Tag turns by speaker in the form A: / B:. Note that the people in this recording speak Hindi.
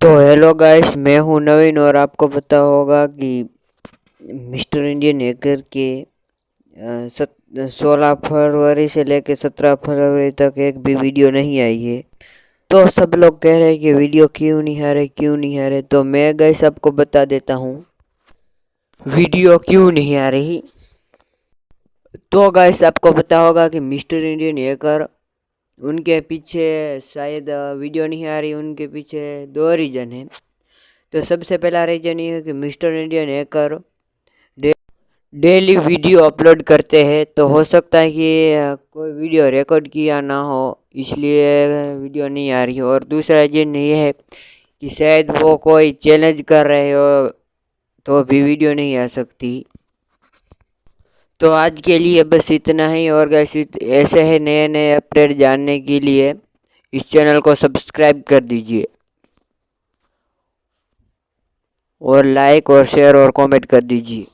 A: तो हेलो गाइस, मैं हूं नवीन और आपको पता होगा कि मिस्टर इंडियन हैकर के 16 फरवरी से लेकर 17 फरवरी तक एक भी वीडियो नहीं आई है। तो सब लोग कह रहे हैं कि वीडियो क्यों नहीं आ रहे। तो मैं गाइस आपको बता देता हूं वीडियो क्यों नहीं आ रही। तो गाइस आपको पता होगा कि मिस्टर इंडियन हैकर उनके पीछे शायद वीडियो नहीं आ रही, उनके पीछे दो रीज़न है। तो सबसे पहला रीज़न ये है कि mister Indian hacker daily video upload करते हैं, तो हो सकता है कि कोई वीडियो रिकॉर्ड किया ना हो, इसलिए वीडियो नहीं आ रही है। और दूसरा रीज़न ये है कि शायद वो कोई चैलेंज कर रहे हो तो भी वीडियो नहीं आ सकती। तो आज के लिए बस इतना ही। और गाइस ऐसे ही नए नए अपडेट जानने के लिए इस चैनल को सब्सक्राइब कर दीजिए और लाइक और शेयर और कमेंट कर दीजिए।